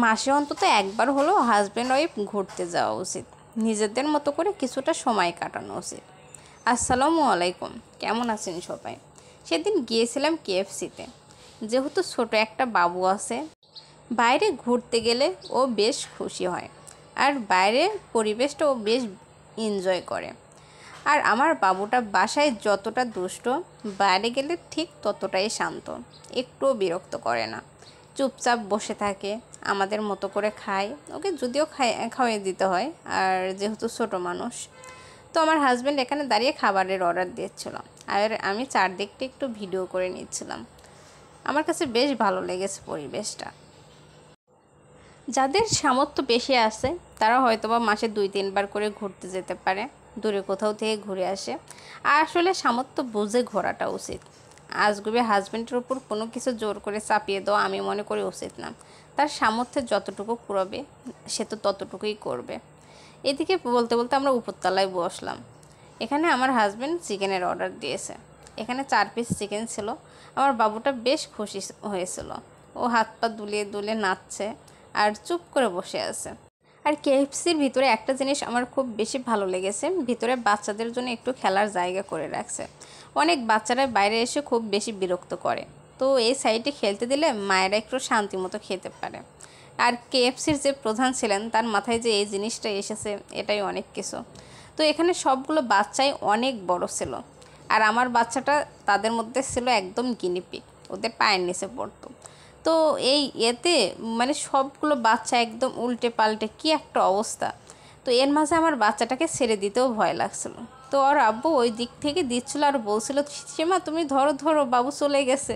মাসে অন্তত একবার হলেও হাজব্যান্ড ওয়াইফ ঘুরতে যাওয়া উচিত, নিজেদের মতো করে কিছুটা সময় কাটানো উচিত। আসসালামু আলাইকুম, কেমন আছেন সবাই? সেদিন গিয়েছিলাম কেএফসিতে। যেহেতু ছোট একটা বাবু আছে, বাইরে ঘুরতে গেলে ও বেশ খুশি হয়, আর বাইরের পরিবেশটা ও বেশ এনজয় করে। আর আমার বাবুটা বাসায় যতটা দুষ্ট, বাইরে গেলে ঠিক ততটাই শান্ত, একটুও বিরক্ত করে না, চুপচাপ বসে থাকে, আমাদের মতো করে খায়। ওকে যদিও খাওয়াই দিতে হয়, আর যেহেতু ছোট মানুষ। তো আমার হাজব্যান্ড এখানে দাঁড়িয়ে খাবারের অর্ডার দিচ্ছিল, আর আমি চারদিকটা একটু ভিডিও করে নিচ্ছিলাম। আমার কাছে বেশ ভালো লেগেছে পরিবেশটা। যাদের সামর্থ্য বেশি আছে তারা হয়তোবা মাসে 2-3 বার করে ঘুরতে যেতে পারে, দূরে কোথাও থেকে ঘুরে আসে। আর আসলে সামর্থ্য বুঝে ঘোরাটা উচিত। আজগুবি হাজব্যান্ডের উপর কোনো কিছু জোর করে চাপিয়ে দেওয়া আমি মনে করি উচিত না। তার সামর্থ্যে যতটুকু কুড়াবে সে তো ততটুকুই করবে। এদিকে বলতে বলতে আমরা উপরতলায় বসলাম। এখানে আমার হাজব্যান্ড চিকেনের অর্ডার দিয়েছে। এখানে 4 পিস চিকেন ছিল। আমার বাবুটা বেশ খুশি হয়েছিল। ও হাত পা দুলিয়ে দুলিয়ে নাচছে আর চুপ করে বসে আছে। আর কেএফসির ভিতরে একটা জিনিস আমার খুব বেশি ভালো লেগেছে, ভিতরে বাচ্চাদের জন্য একটু খেলার জায়গা করে রাখছে। অনেক বাচ্চারা বাইরে এসে খুব বেশি বিরক্ত করে, তো এই সাইডে খেলতে দিলে মায়েরা একটু শান্তি মতো খেতে পারে। আর কেএফসির যে প্রধান ছিলেন তার মাথায় যে এই জিনিসটা এসেছে, এটাই অনেক কিছু। তো এখানে সবগুলো বাচ্চাই অনেক বড় ছিল, আর আমার বাচ্চাটা তাদের মধ্যে ছিল একদম গিনিপিগ, ওদের পায়ের নিচে পড়তো। তো এই এতে মানে সবগুলো বাচ্চা একদম উল্টে পাল্টে কী একটা অবস্থা। তো এর মাঝে আমার বাচ্চাটাকে ছেড়ে দিতেও ভয় লাগছিল। তো ওর আব্বু ওই দিক থেকে দিচ্ছিলো আর বলছিল, সীমা তুমি ধরো ধরো, বাবু চলে গেছে।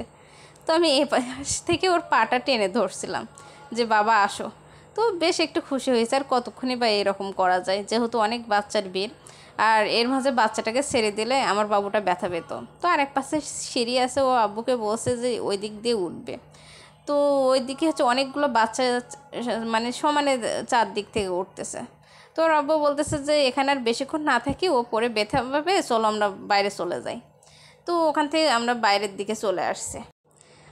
তো আমি এ পাশ থেকে ওর পাটা টেনে ধরছিলাম যে বাবা আসো। তো বেশ একটু খুশি হয়েছে। আর কতক্ষণই বা এরকম করা যায়, যেহেতু অনেক বাচ্চার ভিড়। আর এর মাঝে বাচ্চাটাকে ছেড়ে দিলে আমার বাবুটা ব্যথা পেত। তো আর এক পাশে সিঁড়ি আছে, ও আব্বুকে বলছে যে ওই দিক দিয়ে উঠবে। তো ওই দিকে হচ্ছে অনেকগুলো বাচ্চা মানে সমানে চারদিক থেকে উঠতেছে। তো ওর আব্বু বলতেছে যে এখানে আর বেশিক্ষণ না থাকি, ও পরে ব্যথা পাবে, চলো আমরা বাইরে চলে যাই। তো ওখান থেকে আমরা বাইরের দিকে চলে আসছি।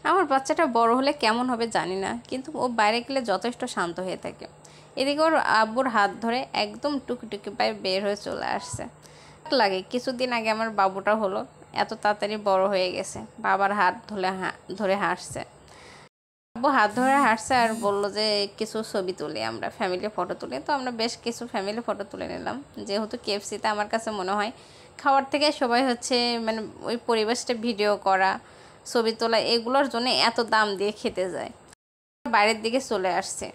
আমার বাচ্চাটা বড় হলে কেমন হবে জানি না, কিন্তু ও বাইরে গেলে যথেষ্ট শান্ত হয়ে থাকে। এদিকে ওর আব্বুর হাত ধরে একদম টুকি টুকি পায়ে বের হয়ে চলে আসছে। লাগে কিছুদিন আগে আমার বাবুটা হলো, এত তাড়াতাড়ি বড় হয়ে গেছে, বাবার হাত ধরে হাঁটছে। আব্বু হাত ধরে হাঁটছে আর বললো যে কিছু ছবি তুলি, আমরা ফ্যামিলি ফটো তুলি। তো আমরা বেশ কিছু ফ্যামিলি ফটো তুলে নিলাম। যেহেতু কেএফসিতে আমার কাছে মনে হয় খাওয়ার থেকে সবাই হচ্ছে মানে ওই পরিবেশটা ভিডিও করা, ছবি তোলা, এগুলোর জন্য এত দাম দিয়ে খেতে যায়। বাইরের দিকে চলে আসছে।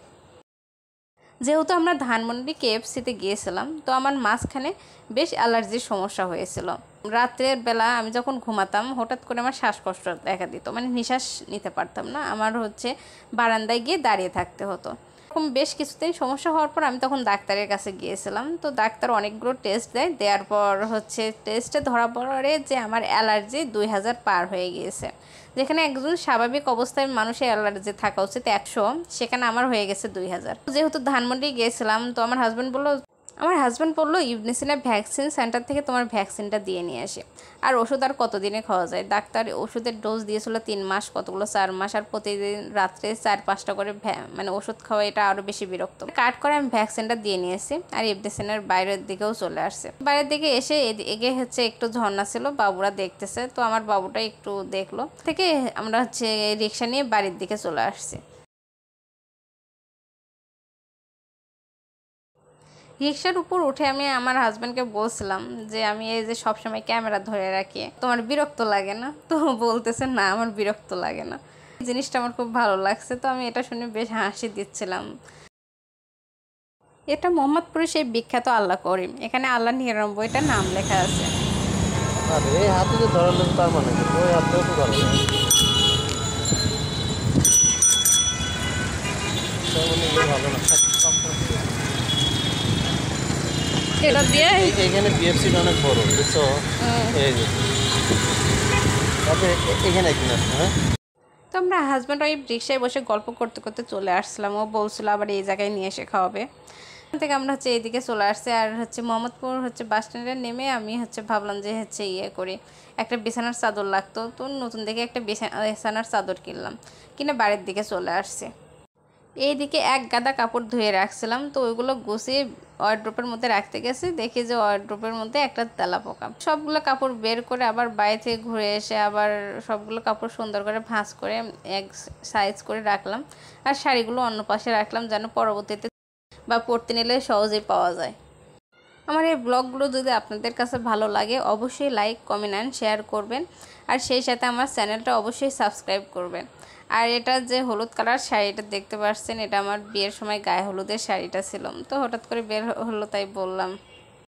যেহেতু আমরা ধানমন্ডি কেএফসিতে গিয়েছিলাম, তো আমার মাঝখানে বেশ অ্যালার্জির সমস্যা হয়েছিল। রাত্রের বেলা আমি যখন ঘুমাতাম হঠাৎ করে আমার শ্বাসকষ্ট দেখা দিত, মানে নিঃশ্বাস নিতে পারতাম না, আমার হচ্ছে বারান্দায় গিয়ে দাঁড়িয়ে থাকতে হতো। এরকম বেশ কিছুদিন সমস্যা হওয়ার পর আমি তখন ডাক্তারের কাছে গিয়েছিলাম। তো ডাক্তার অনেকগুলো টেস্ট দেওয়ার পর হচ্ছে টেস্টে ধরা পড়ে যে আমার অ্যালার্জি 2000 পার হয়ে গিয়েছে। যেখানে একজন স্বাভাবিক অবস্থায় মানুষের অ্যালার্জি থাকা উচিত 100, সেখানে আমার হয়ে গেছে 2000। যেহেতু ধানমন্ডি গিয়েছিলাম, তো আমার হাজব্যান্ড বললো ইউনিসেফের ভ্যাকসিন সেন্টার থেকে তোমার ভ্যাকসিনটা দিয়ে নিয়ে আসে। আর ওষুধ আর কতদিনে খাওয়া যায়? ডাক্তার ওষুধের ডোজ দিয়েছিল 3 মাস, কতগুলো 4 মাস, আর প্রতিদিন রাত্রে 4-5টা করে মানে ওষুধ খাওয়া, এটা আরও বেশি বিরক্ত। কাট করে আমি ভ্যাকসিনটা দিয়ে নিয়েছি, আর ইবনেসিনের বাইরের দিকেও চলে আসছে। বাইরের দিকে এসে এদিকে হচ্ছে একটু ঝর্ণা ছিল, বাবুরা দেখতেছে। তো আমার বাবুটা একটু দেখলো থেকে আমরা হচ্ছে রিক্সা নিয়ে বাড়ির দিকে চলে আসছি। রিক্সার উপর উঠে আমি আমার হাজব্যান্ডকে বলছিলাম যে আমি এই যে সবসময় ক্যামেরা ধরে রাখি, তোমার বিরক্ত লাগে না? তো বলতেছে না, আমার বিরক্ত লাগে না। এই জিনিসটা আমার খুব ভালো লাগছে। তো আমি এটা শুনে বেশ হাসি দিচ্ছিলাম। এটা মোহাম্মদপুরের সেই বিখ্যাত আল্লাহ করিম, এখানে আল্লাহ 99টা নাম লেখা আছে। এই হাতে যে ধরালে তার মানে ওই হাতেও তো ধরো ভালো না। এটা দিয়ে এখানে বিএফসিটা অনেক বড়, বুঝছো? এই যে এখানে কিনা। হ্যাঁ, তো আমরা হাজব্যান্ড ওয়াইফ রিক্সায় বসে গল্প করতে করতে চলে আসছিলাম। ও বলছিল আবার এই জায়গায় নিয়ে এসে খাওয়াবে। ওখান থেকে আমরা হচ্ছে এইদিকে চলে আসছি। আর হচ্ছে মোহাম্মদপুর হচ্ছে বাস স্ট্যান্ডে নেমে আমি হচ্ছে ভাবলাম যে হচ্ছে করি, একটা বিছানার চাদর লাগতো। তো নতুন দেখে একটা বিছানার চাদর কিনলাম, কিনে বাড়ির দিকে চলে আসছে। এইদিকে এক গাদা কাপড় ধুয়ে রাখছিলাম, তো ওইগুলো গুছিয়ে ওয়ার্ড্রোপের মধ্যে রাখতে গেছি, দেখি যে ওয়ার্ড্রোপের মধ্যে একটা তেলাপোকা। সবগুলো কাপড় বের করে আবার বাইরে থেকে ঘুরে এসে আবার সবগুলো কাপড় সুন্দর করে ভাঁজ করে এক সাইজ করে রাখলাম, আর শাড়িগুলো অন্য পাশে রাখলাম যেন পরবর্তীতে বা পরতে নিলে সহজেই পাওয়া যায়। আমার এই ব্লগগুলো যদি আপনাদের কাছে ভালো লাগে অবশ্যই লাইক, কমেন্ট অ্যান্ড শেয়ার করবেন, আর সেই সাথে আমার চ্যানেলটা অবশ্যই সাবস্ক্রাইব করবেন। আর এটা যে হলুদ কালার শাড়িটা দেখতে পাচ্ছেন, এটা আমার বিয়ের সময় গায়ে হলুদের শাড়িটা ছিল, তো হঠাৎ করে বের হলো তাই বললাম।